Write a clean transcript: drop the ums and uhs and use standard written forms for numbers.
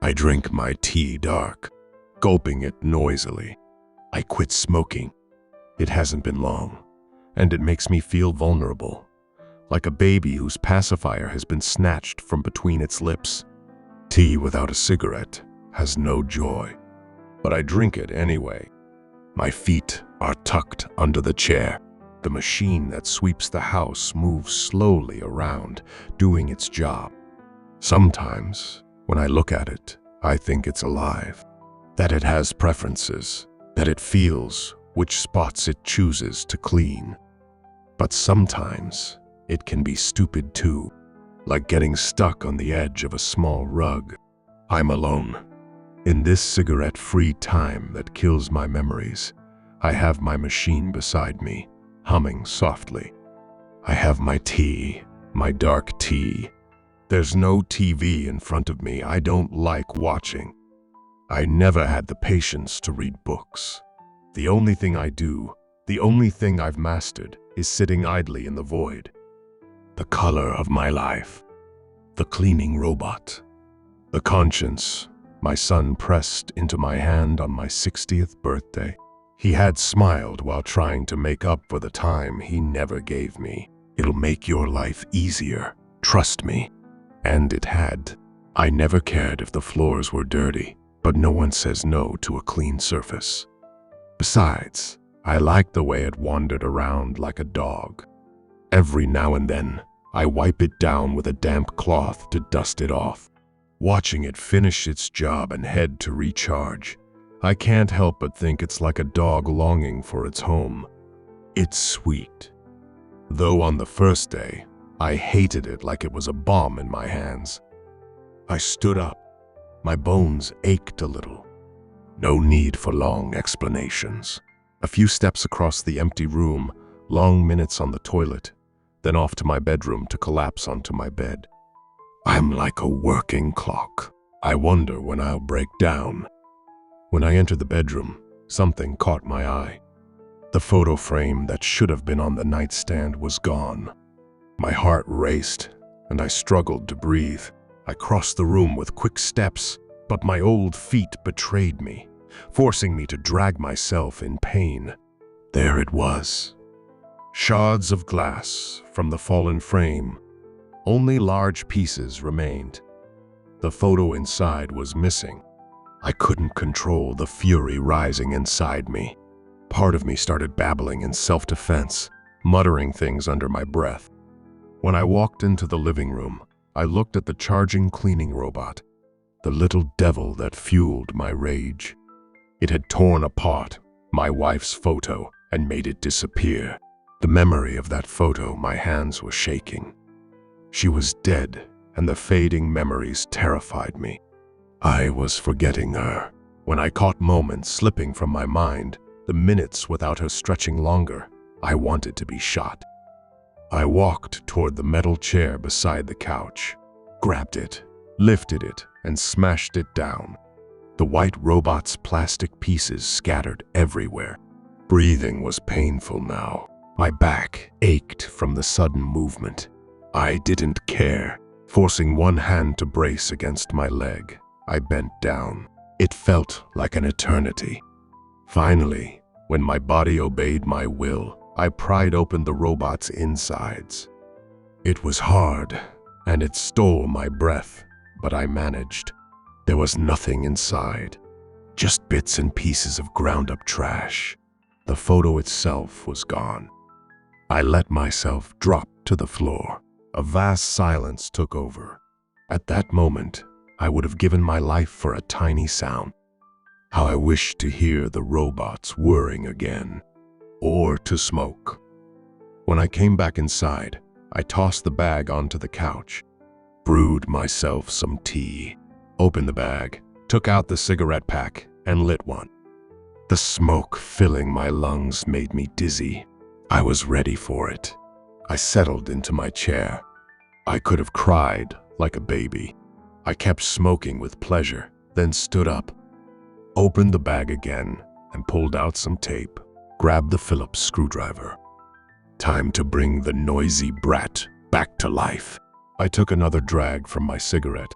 I drink my tea dark, gulping it noisily. I quit smoking. It hasn't been long, and it makes me feel vulnerable, like a baby whose pacifier has been snatched from between its lips. Tea without a cigarette has no joy, but I drink it anyway. My feet are tucked under the chair. The machine that sweeps the house moves slowly around, doing its job. Sometimes, when I look at it, I think it's alive, that it has preferences, that it feels which spots it chooses to clean. But sometimes, it can be stupid too, like getting stuck on the edge of a small rug. I'm alone. In this cigarette-free time that kills my memories, I have my machine beside me, humming softly. I have my tea, my dark tea. There's no TV in front of me. I don't like watching. I never had the patience to read books. The only thing I do, the only thing I've mastered, is sitting idly in the void. The color of my life. The cleaning robot. The conscience my son pressed into my hand on my 60th birthday. He had smiled while trying to make up for the time he never gave me. It'll make your life easier. Trust me. And it had. I never cared if the floors were dirty, but no one says no to a clean surface. Besides, I liked the way it wandered around like a dog. Every now and then, I wipe it down with a damp cloth to dust it off. Watching it finish its job and head to recharge, I can't help but think it's like a dog longing for its home. It's sweet. Though on the first day, I hated it like it was a bomb in my hands. I stood up. My bones ached a little. No need for long explanations. A few steps across the empty room, long minutes on the toilet, then off to my bedroom to collapse onto my bed. I'm like a working clock. I wonder when I'll break down. When I entered the bedroom, something caught my eye. The photo frame that should have been on the nightstand was gone. My heart raced, and I struggled to breathe. I crossed the room with quick steps, but my old feet betrayed me, forcing me to drag myself in pain. There it was. Shards of glass from the fallen frame. Only large pieces remained. The photo inside was missing. I couldn't control the fury rising inside me. Part of me started babbling in self-defense, muttering things under my breath. When I walked into the living room, I looked at the charging cleaning robot, the little devil that fueled my rage. It had torn apart my wife's photo and made it disappear. The memory of that photo, my hands were shaking. She was dead, and the fading memories terrified me. I was forgetting her. When I caught moments slipping from my mind, the minutes without her stretching longer, I wanted to be shot. I walked toward the metal chair beside the couch, grabbed it, lifted it, and smashed it down. The white robot's plastic pieces scattered everywhere. Breathing was painful now. My back ached from the sudden movement. I didn't care. Forcing one hand to brace against my leg, I bent down. It felt like an eternity. Finally, when my body obeyed my will, I pried open the robot's insides. It was hard, and it stole my breath, but I managed. There was nothing inside, just bits and pieces of ground-up trash. The photo itself was gone. I let myself drop to the floor. A vast silence took over. At that moment, I would have given my life for a tiny sound. How I wished to hear the robots whirring again, or to smoke. When I came back inside, I tossed the bag onto the couch, brewed myself some tea, opened the bag, took out the cigarette pack, and lit one. The smoke filling my lungs made me dizzy. I was ready for it. I settled into my chair. I could have cried like a baby. I kept smoking with pleasure, then stood up, opened the bag again, and pulled out some tape, grabbed the Phillips screwdriver. Time to bring the noisy brat back to life. I took another drag from my cigarette,